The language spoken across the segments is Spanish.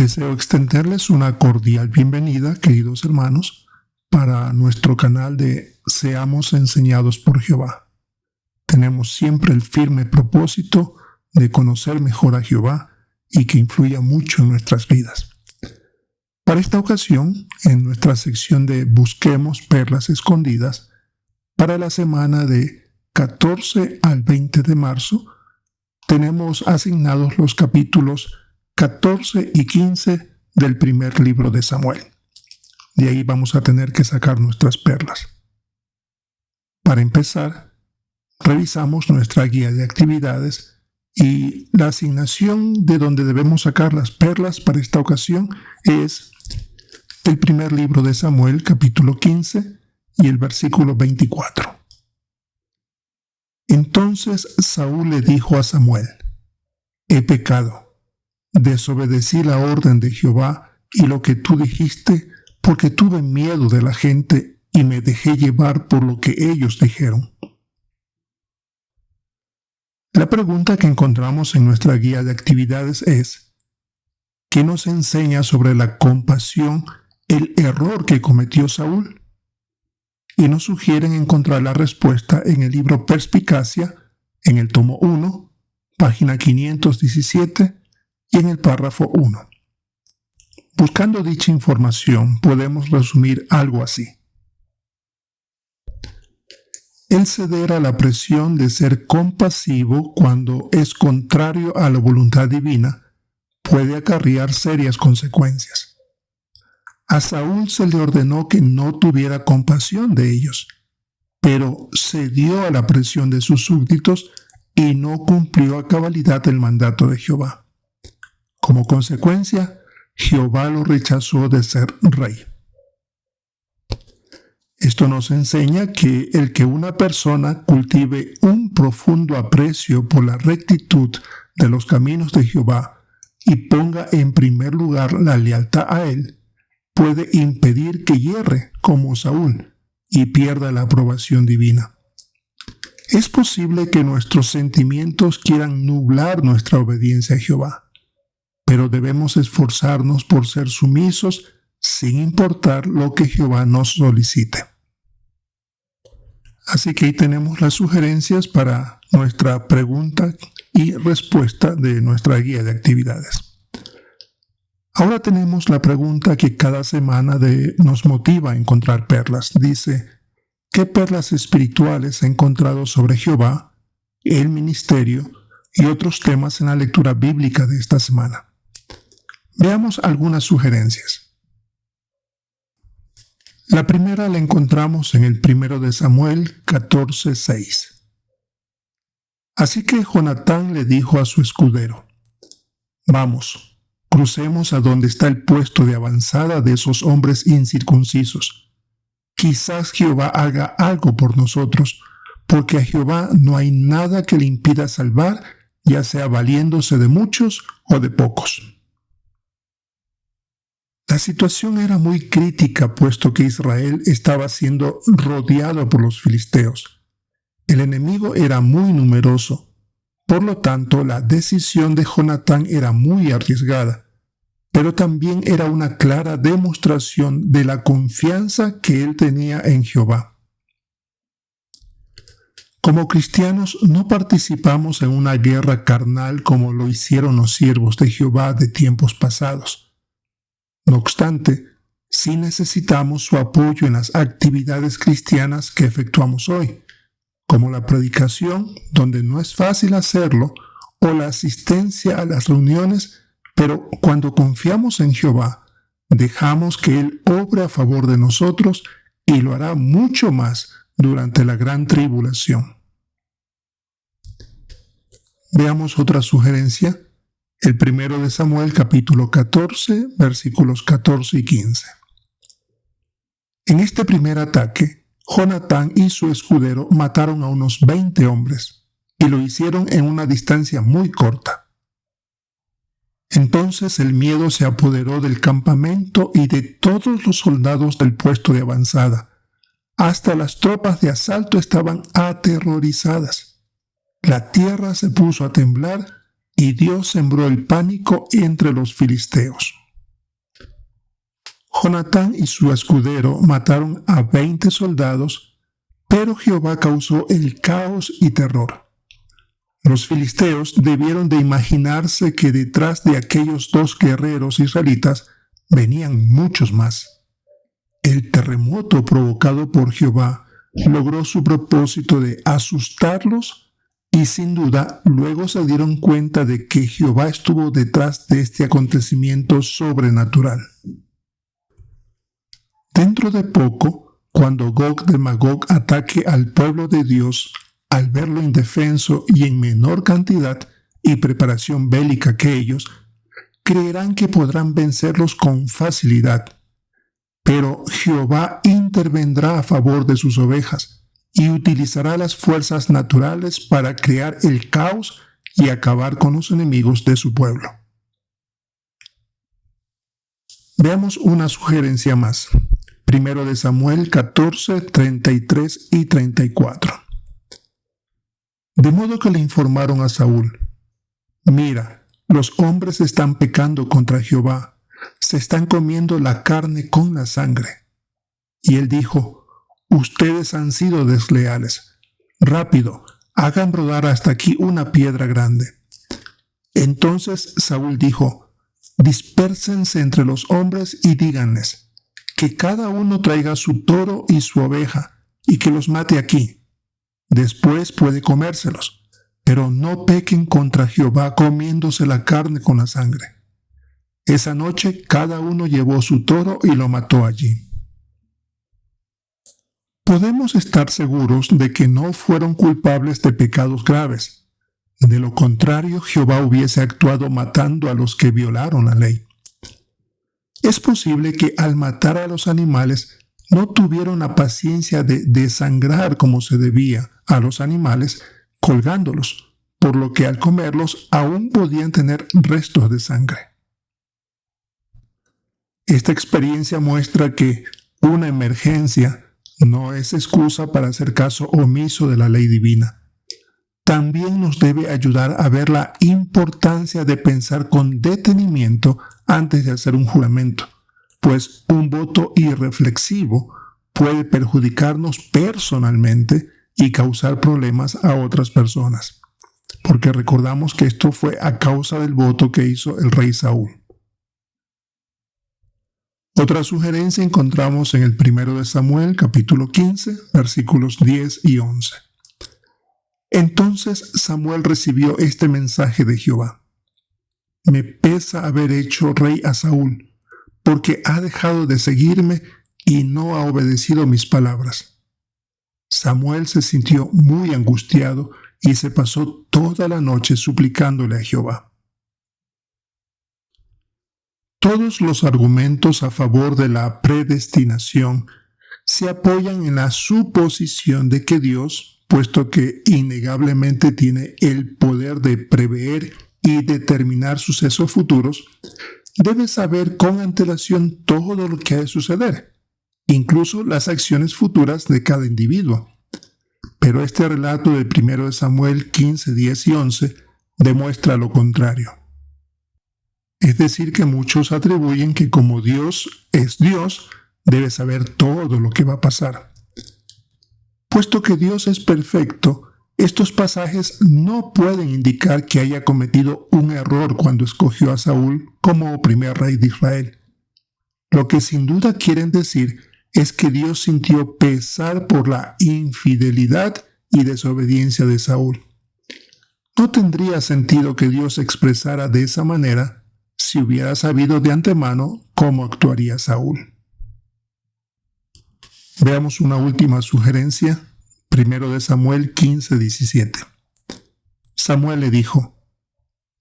Deseo extenderles una cordial bienvenida, queridos hermanos, para nuestro canal de Seamos Enseñados por Jehová. Tenemos siempre el firme propósito de conocer mejor a Jehová y que influya mucho en nuestras vidas. Para esta ocasión, en nuestra sección de Busquemos Perlas Escondidas, para la semana de 14 al 20 de marzo, tenemos asignados los capítulos 14 y 15 del primer libro de Samuel. De ahí vamos a tener que sacar nuestras perlas. Para empezar, revisamos nuestra guía de actividades y la asignación de donde debemos sacar las perlas para esta ocasión es el primer libro de Samuel, capítulo 15 y el versículo 24. Entonces Saúl le dijo a Samuel: «He pecado, desobedecí la orden de Jehová y lo que tú dijiste, porque tuve miedo de la gente y me dejé llevar por lo que ellos dijeron». La pregunta que encontramos en nuestra guía de actividades es: ¿qué nos enseña sobre la compasión el error que cometió Saúl? Y nos sugieren encontrar la respuesta en el libro Perspicacia, en el tomo 1, página 517, y en el párrafo 1. Buscando dicha información, podemos resumir algo así. El ceder a la presión de ser compasivo cuando es contrario a la voluntad divina puede acarrear serias consecuencias. A Saúl se le ordenó que no tuviera compasión de ellos, pero cedió a la presión de sus súbditos y no cumplió a cabalidad el mandato de Jehová. Como consecuencia, Jehová lo rechazó de ser rey. Esto nos enseña que el que una persona cultive un profundo aprecio por la rectitud de los caminos de Jehová y ponga en primer lugar la lealtad a él, puede impedir que hierre como Saúl y pierda la aprobación divina. Es posible que nuestros sentimientos quieran nublar nuestra obediencia a Jehová, pero debemos esforzarnos por ser sumisos sin importar lo que Jehová nos solicite. Así que ahí tenemos las sugerencias para nuestra pregunta y respuesta de nuestra guía de actividades. Ahora tenemos la pregunta que cada semana nos motiva a encontrar perlas. Dice: ¿qué perlas espirituales he encontrado sobre Jehová, el ministerio y otros temas en la lectura bíblica de esta semana? Veamos algunas sugerencias. La primera la encontramos en el primero de Samuel 14:6. Así que Jonatán le dijo a su escudero: «Vamos, crucemos a donde está el puesto de avanzada de esos hombres incircuncisos. Quizás Jehová haga algo por nosotros, porque a Jehová no hay nada que le impida salvar, ya sea valiéndose de muchos o de pocos». La situación era muy crítica, puesto que Israel estaba siendo rodeado por los filisteos. El enemigo era muy numeroso. Por lo tanto, la decisión de Jonatán era muy arriesgada, pero también era una clara demostración de la confianza que él tenía en Jehová. Como cristianos no participamos en una guerra carnal como lo hicieron los siervos de Jehová de tiempos pasados. No obstante, sí necesitamos su apoyo en las actividades cristianas que efectuamos hoy, como la predicación, donde no es fácil hacerlo, o la asistencia a las reuniones, pero cuando confiamos en Jehová, dejamos que Él obre a favor de nosotros y lo hará mucho más durante la gran tribulación. Veamos otra sugerencia, el primero de Samuel capítulo 14, versículos 14 y 15. En este primer ataque, Jonatán y su escudero mataron a unos 20 hombres, y lo hicieron en una distancia muy corta. Entonces el miedo se apoderó del campamento y de todos los soldados del puesto de avanzada. Hasta las tropas de asalto estaban aterrorizadas. La tierra se puso a temblar y Dios sembró el pánico entre los filisteos. Jonatán y su escudero mataron a 20 soldados, pero Jehová causó el caos y terror. Los filisteos debieron de imaginarse que detrás de aquellos 2 guerreros israelitas venían muchos más. El terremoto provocado por Jehová logró su propósito de asustarlos y sin duda luego se dieron cuenta de que Jehová estuvo detrás de este acontecimiento sobrenatural. Dentro de poco, cuando Gog de Magog ataque al pueblo de Dios, al verlo indefenso y en menor cantidad y preparación bélica que ellos, creerán que podrán vencerlos con facilidad. Pero Jehová intervendrá a favor de sus ovejas y utilizará las fuerzas naturales para crear el caos y acabar con los enemigos de su pueblo. Veamos una sugerencia más. Primero de Samuel 14, 33 y 34. De modo que le informaron a Saúl: mira, los hombres están pecando contra Jehová, se están comiendo la carne con la sangre. Y él dijo: ustedes han sido desleales. Rápido, hagan rodar hasta aquí una piedra grande. Entonces Saúl dijo: dispérsense entre los hombres y díganles que cada uno traiga su toro y su oveja y que los mate aquí. Después puede comérselos, pero no pequen contra Jehová comiéndose la carne con la sangre. Esa noche cada uno llevó su toro y lo mató allí. Podemos estar seguros de que no fueron culpables de pecados graves. De lo contrario, Jehová hubiese actuado matando a los que violaron la ley. Es posible que al matar a los animales no tuvieron la paciencia de desangrar como se debía a los animales colgándolos, por lo que al comerlos aún podían tener restos de sangre. Esta experiencia muestra que una emergencia no es excusa para hacer caso omiso de la ley divina. También nos debe ayudar a ver la importancia de pensar con detenimiento antes de hacer un juramento, pues un voto irreflexivo puede perjudicarnos personalmente y causar problemas a otras personas, porque recordamos que esto fue a causa del voto que hizo el rey Saúl. Otra sugerencia encontramos en el 1 de Samuel, capítulo 15, versículos 10 y 11. Entonces Samuel recibió este mensaje de Jehová: me pesa haber hecho rey a Saúl, porque ha dejado de seguirme y no ha obedecido mis palabras. Samuel se sintió muy angustiado y se pasó toda la noche suplicándole a Jehová. Todos los argumentos a favor de la predestinación se apoyan en la suposición de que Dios, puesto que innegablemente tiene el poder de prever y determinar sucesos futuros, debe saber con antelación todo lo que ha de suceder, incluso las acciones futuras de cada individuo. Pero este relato de 1 de Samuel 15, 10 y 11 demuestra lo contrario. Es decir, que muchos atribuyen que como Dios es Dios, debe saber todo lo que va a pasar. Puesto que Dios es perfecto, estos pasajes no pueden indicar que haya cometido un error cuando escogió a Saúl como primer rey de Israel. Lo que sin duda quieren decir es que Dios sintió pesar por la infidelidad y desobediencia de Saúl. No tendría sentido que Dios expresara de esa manera si hubiera sabido de antemano cómo actuaría Saúl. Veamos una última sugerencia. 1 de Samuel 15, 17. Samuel le dijo: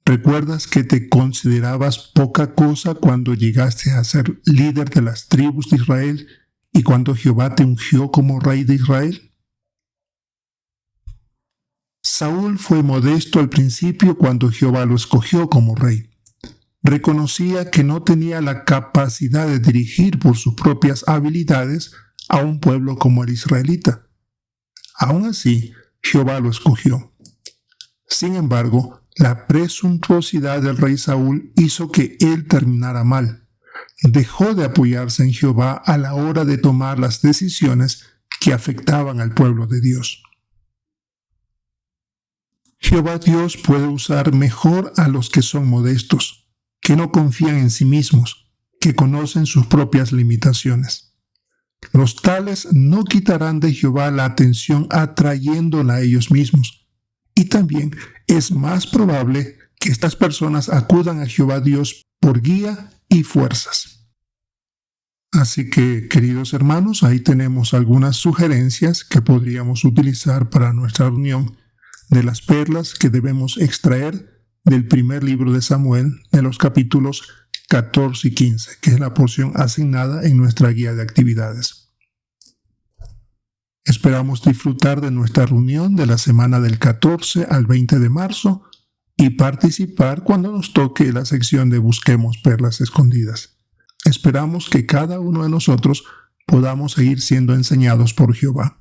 ¿recuerdas que te considerabas poca cosa cuando llegaste a ser líder de las tribus de Israel y cuando Jehová te ungió como rey de Israel? Saúl fue modesto al principio cuando Jehová lo escogió como rey. Reconocía que no tenía la capacidad de dirigir por sus propias habilidades a un pueblo como el israelita. Aún así, Jehová lo escogió. Sin embargo, la presuntuosidad del rey Saúl hizo que él terminara mal, dejó de apoyarse en Jehová a la hora de tomar las decisiones que afectaban al pueblo de Dios. Jehová Dios puede usar mejor a los que son modestos, que no confían en sí mismos, que conocen sus propias limitaciones. Los tales no quitarán de Jehová la atención atrayéndola a ellos mismos. Y también es más probable que estas personas acudan a Jehová Dios por guía y fuerzas. Así que, queridos hermanos, ahí tenemos algunas sugerencias que podríamos utilizar para nuestra reunión de las perlas que debemos extraer del primer libro de Samuel, de los capítulos 14 y 15, que es la porción asignada en nuestra guía de actividades. Esperamos disfrutar de nuestra reunión de la semana del 14 al 20 de marzo y participar cuando nos toque la sección de Busquemos Perlas Escondidas. Esperamos que cada uno de nosotros podamos seguir siendo enseñados por Jehová.